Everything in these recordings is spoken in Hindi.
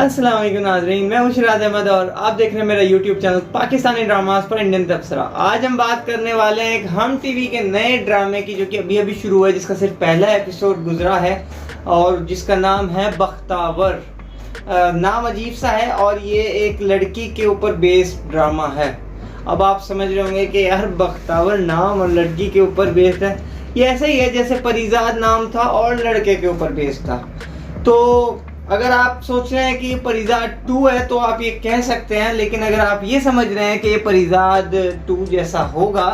अस्सलाम वालेकुम नाज़रीन, मैं हूं शिराज अहमद और आप देख रहे हैं मेरा यूट्यूब चैनल पाकिस्तानी ड्रामास पर इंडियन तबसरा। आज हम बात करने वाले हैं एक हम टीवी के नए ड्रामे की, जो कि अभी अभी शुरू हुआ है, जिसका सिर्फ पहला एपिसोड गुजरा है और जिसका नाम है बख्तावर। नाम अजीब सा है और ये एक लड़की के ऊपर बेस्ड ड्रामा है। अब आप समझ रहे होंगे कि यार बख्तावर नाम और लड़की के ऊपर बेस्ड है, ये ऐसा ही है जैसे परीजाद नाम था और लड़के के ऊपर बेस्ड था। तो अगर आप सोच रहे हैं कि ये परीजाद 2 है तो आप ये कह सकते हैं, लेकिन अगर आप ये समझ रहे हैं कि ये परीजाद 2 जैसा होगा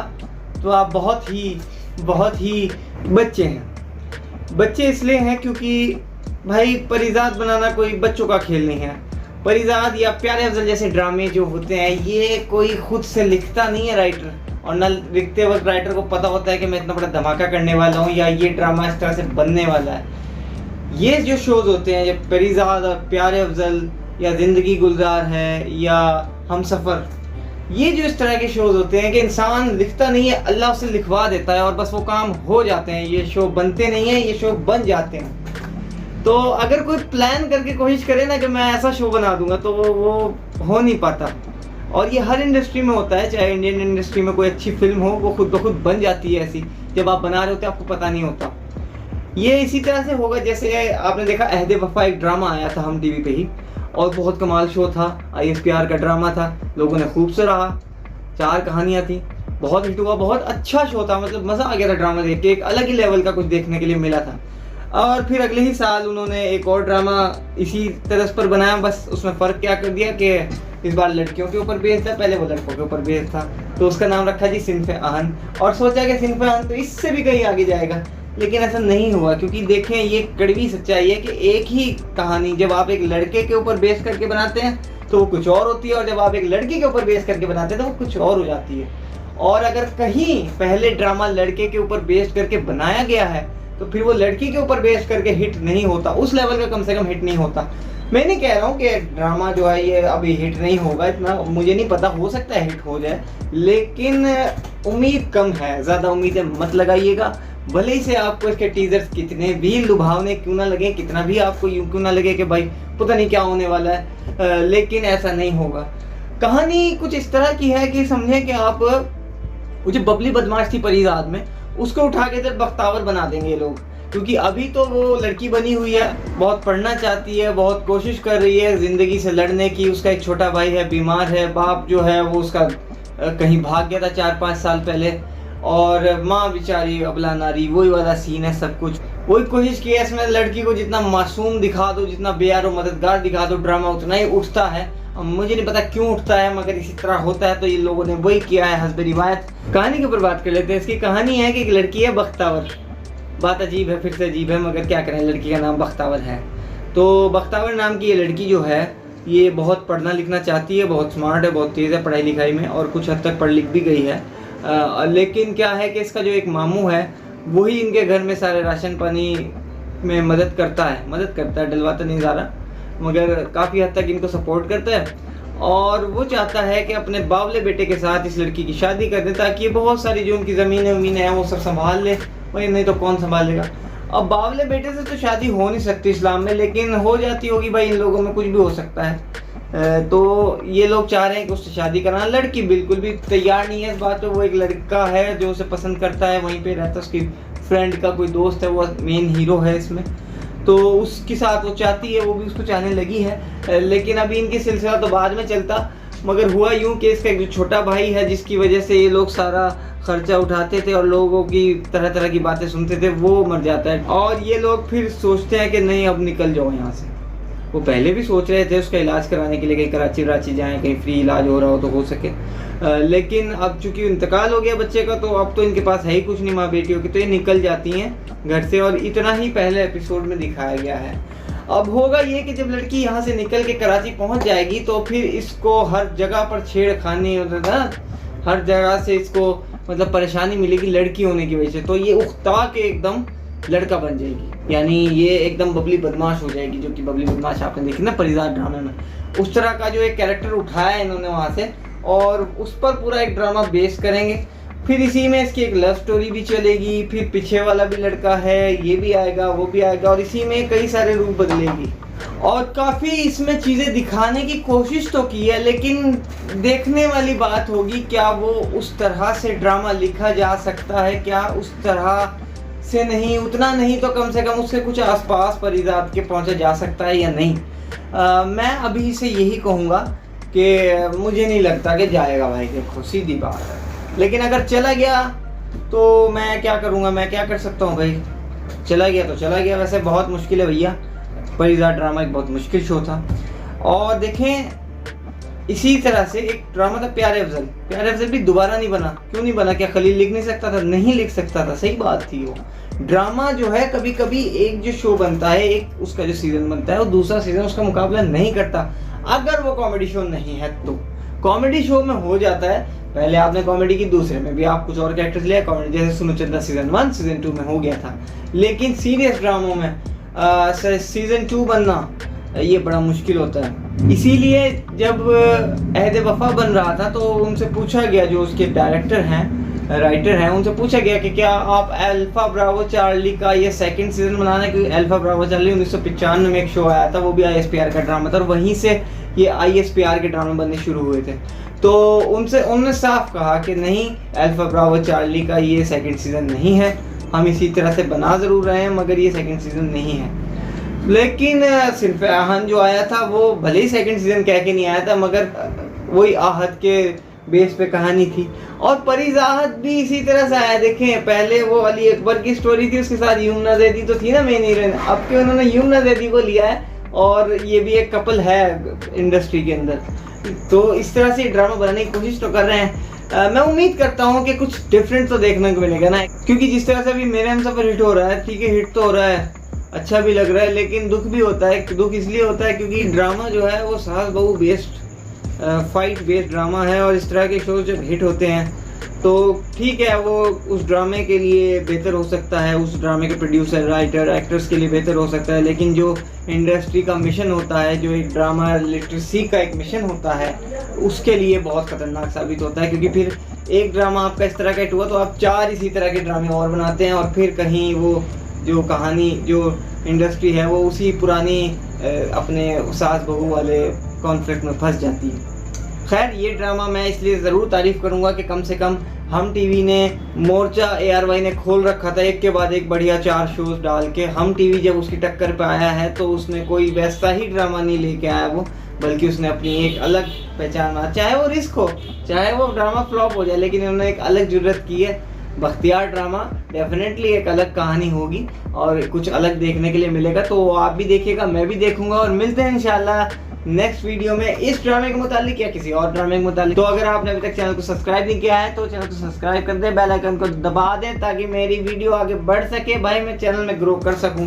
तो आप बहुत ही बच्चे हैं। बच्चे इसलिए हैं क्योंकि भाई परीजाद बनाना कोई बच्चों का खेल नहीं है। परीजाद या प्यारे अफजल जैसे ड्रामे जो होते हैं ये कोई खुद से लिखता नहीं है राइटर, और न लिखते वक्त राइटर को पता होता है कि मैं इतना बड़ा धमाका करने वाला हूँ या ये ड्रामा इस तरह से बनने वाला है। ये जो शोज़ होते हैं, ये परीजाद और प्यारे अफजल या ज़िंदगी गुलजार है या हम सफ़र, ये जो इस तरह के शोज़ होते हैं कि इंसान लिखता नहीं है, अल्लाह उसे लिखवा देता है और बस वो काम हो जाते हैं। ये शो बनते नहीं हैं, ये शो बन जाते हैं। तो अगर कोई प्लान करके कोशिश करे ना कि मैं ऐसा शो बना दूंगा तो वो हो नहीं पाता। और ये हर इंडस्ट्री में होता है, चाहे इंडियन इंडस्ट्री में कोई अच्छी फिल्म हो वो खुद ब खुद बन जाती है ऐसी, जब आप बना रहे होते आपको पता नहीं होता। ये इसी तरह से होगा जैसे आपने देखा अहद वफा एक ड्रामा आया था हम टीवी पे ही, और बहुत कमाल शो था। ISPR का ड्रामा था, लोगों ने खूब सराहा, 4 कहानियाँ थी, बहुत हिट हुआ, बहुत अच्छा शो था। मतलब मज़ा आ गया था ड्रामा देख के, एक अलग ही लेवल का कुछ देखने के लिए मिला था। और फिर अगले ही साल उन्होंने एक और ड्रामा इसी तरह पर बनाया, बस उसमें फ़र्क क्या कर दिया कि इस बार लड़कियों के ऊपर बेस्ड था, पहले वो लड़कों के ऊपर बेस्ड था। तो उसका नाम रखा जी सिन्फ़े आहन, और सोचा कि सिन्फ़े आहन तो इससे भी कहीं आगे जाएगा, लेकिन ऐसा नहीं हुआ। क्योंकि देखें ये कड़वी सच्चाई है कि एक ही कहानी जब आप एक लड़के के ऊपर बेस करके बनाते हैं तो वो कुछ और होती है, और जब आप एक लड़की के ऊपर बेस करके बनाते हैं तो वो कुछ और हो जाती है। और अगर कहीं पहले ड्रामा लड़के के ऊपर बेस करके बनाया गया है तो फिर वो लड़की के ऊपर बेस करके हिट नहीं होता, उस लेवल का कम से कम हिट नहीं होता। मैं नहीं कह रहा हूँ कि ड्रामा जो है ये अभी हिट नहीं होगा, इतना मुझे नहीं पता, हो सकता है हिट हो जाए, लेकिन उम्मीद कम है, ज़्यादा उम्मीदें मत लगाइएगा। भले ही से आपको इसके टीजर्स कितने भी लुभावने क्यों ना लगे, कितना भी आपको यूं क्यों ना लगे कि भाई पता नहीं क्या होने वाला है, लेकिन ऐसा नहीं होगा। कहानी कुछ इस तरह की है कि समझें कि आप वो जो बबली बदमाश थी परीजाद में, उसको उठा के इधर बख्तावर बना देंगे ये लोग। क्योंकि अभी तो वो लड़की बनी हुई है, बहुत पढ़ना चाहती है, बहुत कोशिश कर रही है ज़िंदगी से लड़ने की। उसका एक छोटा भाई है, बीमार है, बाप जो है वो उसका कहीं भाग गया था 4-5 साल पहले, और माँ बेचारी अबला नारी, वही वाला सीन है सब कुछ। वही कोशिश की है इसमें, लड़की को जितना मासूम दिखा दो, जितना बेयार मददगार दिखा दो, ड्रामा उतना ही उठता है। मुझे नहीं पता क्यों उठता है, मगर इसी तरह होता है। तो ये लोगों ने वही किया है हस्ब रिवायत। कहानी के ऊपर बात कर लेते हैं। इसकी कहानी है कि एक लड़की है बख्तावर। बात अजीब है, फिर से अजीब है, मगर क्या करें, लड़की का नाम बख्तावर है। तो बख्तावर नाम की ये लड़की जो है ये बहुत पढ़ना लिखना चाहती है, बहुत स्मार्ट है, बहुत तेज़ है पढ़ाई लिखाई में, और कुछ हद तक पढ़ लिख भी गई है। लेकिन क्या है कि इसका जो एक मामू है वही इनके घर में सारे राशन पानी में मदद करता है, डलवाता नहीं ज़्यादा, मगर काफ़ी हद तक इनको सपोर्ट करता है। और वो चाहता है कि अपने बावले बेटे के साथ इस लड़की की शादी कर दे, ताकि ये बहुत सारी जो उनकी ज़मीनें हैं वो सब संभाल ले। वही नहीं तो कौन संभालेगा। अब बावले बेटे से तो शादी हो नहीं सकती इस्लाम में, लेकिन हो जाती होगी, भाई इन लोगों में कुछ भी हो सकता है। तो ये लोग चाह रहे हैं कि उससे शादी कराना। लड़की बिल्कुल भी तैयार नहीं है इस बात पे। वो एक लड़का है जो उसे पसंद करता है, वहीं पे रहता है, उसकी फ्रेंड का कोई दोस्त है, वो मेन हीरो है इसमें। तो उसके साथ वो चाहती है, वो भी उसको चाहने लगी है, लेकिन अभी इनकी सिलसिला तो बाद में चलता। मगर हुआ यूँ कि इसका एक जो छोटा भाई है, जिसकी वजह से ये लोग सारा खर्चा उठाते थे और लोगों की तरह तरह की बातें सुनते थे, वो मर जाता है। और ये लोग फिर सोचते हैं कि नहीं अब निकल जाओ यहाँ से। वो पहले भी सोच रहे थे उसका इलाज कराने के लिए, कहीं कराची जाएं, कहीं फ्री इलाज हो रहा हो तो हो सके, लेकिन अब चूंकि इंतकाल हो गया बच्चे का, तो अब तो इनके पास है ही कुछ नहीं माँ बेटियों की, तो ये निकल जाती हैं घर से। और इतना ही पहले एपिसोड में दिखाया गया है। अब होगा ये कि जब लड़की यहाँ से निकल के कराची पहुँच जाएगी तो फिर इसको हर जगह पर छेड़खानी, हर जगह से इसको मतलब परेशानी मिलेगी लड़की होने की वजह से। तो ये उकता के एकदम लड़का बन जाएगी, यानी ये एकदम बबली बदमाश हो जाएगी, जो कि बबली बदमाश आपने देखी ना परीजाद ड्रामे में, उस तरह का जो एक कैरेक्टर उठाया है इन्होंने वहाँ से, और उस पर पूरा एक ड्रामा बेस करेंगे। फिर इसी में इसकी एक लव स्टोरी भी चलेगी, फिर पीछे वाला भी लड़का है, ये भी आएगा वो भी आएगा, और इसी में कई सारे रूप बदलेगी। और काफ़ी इसमें चीज़ें दिखाने की कोशिश तो की है, लेकिन देखने वाली बात होगी क्या वो उस तरह से ड्रामा लिखा जा सकता है, क्या उस तरह से नहीं, उतना नहीं तो कम से कम उससे कुछ आसपास परिजात के पहुंचा जा सकता है या नहीं। मैं अभी से यही कहूँगा कि मुझे नहीं लगता कि जाएगा भाई, देखो सीधी बात है। लेकिन अगर चला गया तो मैं क्या करूँगा, मैं क्या कर सकता हूँ भाई, चला गया तो चला गया। वैसे बहुत मुश्किल है भैया, परिजात ड्रामा एक बहुत मुश्किल शो था। और देखें इसी तरह से एक ड्रामा था प्यारे अफजल, प्यारे अफजल भी दोबारा नहीं बना। क्यों नहीं बना? क्या खलील लिख नहीं सकता था? नहीं लिख सकता था, सही बात थी। वो ड्रामा जो है कभी कभी एक जो शो बनता है, एक उसका जो सीजन बनता है, वो दूसरा सीजन उसका मुकाबला नहीं करता, अगर वो कॉमेडी शो नहीं है तो। कॉमेडी शो में हो जाता है, पहले आपने कॉमेडी की, दूसरे में भी आप कुछ और कैरेक्टर्स लिया कॉमेडी, जैसे सुनो चंदा सीजन 1 सीजन 2 में हो गया था। लेकिन सीरियस ड्रामों में सीजन 2 बनना ये बड़ा मुश्किल होता है। इसीलिए जब अहद वफा बन रहा था तो उनसे पूछा गया, जो उसके डायरेक्टर हैं, राइटर हैं, उनसे पूछा गया कि क्या आप अल्फा ब्रावो चार्ली का ये सेकंड सीजन बनाना है, क्योंकि अल्फा ब्रावो चार्ली 1995 में एक शो आया था, वो भी ISPR का ड्रामा था, और वहीं से ये ISPR के ड्रामे बनने शुरू हुए थे। तो उन्होंने साफ कहा कि नहीं, अल्फा ब्रावो चार्ली का ये सेकंड सीजन नहीं है, हम इसी तरह से बना ज़रूर रहे हैं मगर ये सेकंड सीजन नहीं है। लेकिन सिर्फ आहन जो आया था वो भले ही सेकंड सीजन कह के नहीं आया था, मगर वही आहत के बेस पे कहानी थी। और परिजात भी इसी तरह से आया। देखें पहले वो अली अकबर की स्टोरी थी, उसके साथ यमुना ज़ैदी तो थी ना मेन हीरोइन, अब के उन्होंने यमुना ज़ैदी को लिया है और ये भी एक कपल है इंडस्ट्री के अंदर। तो इस तरह से ड्रामा बनाने की कोशिश तो कर रहे हैं। मैं उम्मीद करता हूँ कि कुछ डिफरेंट तो देखने को मिलेगा ना, क्योंकि जिस तरह से अभी मेरे हमसफर हिट हो रहा है, ठीक है हिट तो हो रहा है, अच्छा भी लग रहा है, लेकिन दुख भी होता है। दुख इसलिए होता है क्योंकि ड्रामा जो है वो सास बहू बेस्ड, फाइट बेस्ड ड्रामा है, और इस तरह के शोज जब हिट होते हैं तो ठीक है, वो उस ड्रामे के लिए बेहतर हो सकता है, उस ड्रामे के प्रोड्यूसर, राइटर, एक्टर्स के लिए बेहतर हो सकता है, लेकिन जो इंडस्ट्री का मिशन होता है, जो एक ड्रामा लिटरेसी का एक मिशन होता है, उसके लिए बहुत ख़तरनाक साबित होता है। क्योंकि फिर एक ड्रामा आपका इस तरह का हिट हुआ तो आप 4 इसी तरह के ड्रामे और बनाते हैं, और फिर कहीं वो जो कहानी, जो इंडस्ट्री है, वो उसी पुरानी अपने सास बहू वाले कॉन्फ्लिक्ट में फंस जाती है। खैर ये ड्रामा मैं इसलिए ज़रूर तारीफ़ करूँगा कि कम से कम हम टीवी ने मोर्चा ARY ने खोल रखा था, एक के बाद एक बढ़िया 4 शोज़ डाल के। हम टीवी जब उसकी टक्कर पे आया है तो उसने कोई वैसा ही ड्रामा नहीं लेके आया वो, बल्कि उसने अपनी एक अलग पहचान बना, चाहे वो रिस्क हो, चाहे वो ड्रामा फ्लॉप हो जाए, लेकिन उन्होंने एक अलग जुर्रत की है। बख्तियार ड्रामा डेफिनेटली एक अलग कहानी होगी और कुछ अलग देखने के लिए मिलेगा, तो आप भी देखिएगा, मैं भी देखूंगा, और मिलते हैं इंशाल्लाह नेक्स्ट वीडियो में इस ड्रामे के मुतालिक या किसी और ड्रामे के मुतालिक। तो अगर आपने अभी तक चैनल को सब्सक्राइब नहीं किया है तो चैनल को सब्सक्राइब कर दें, बेल आइकन को दबा दें ताकि मेरी वीडियो आगे बढ़ सके भाई, मैं चैनल में ग्रो कर सकूं।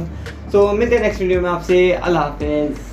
तो मिलते हैं नेक्स्ट वीडियो में आपसे। अल्लाह हाफिज़।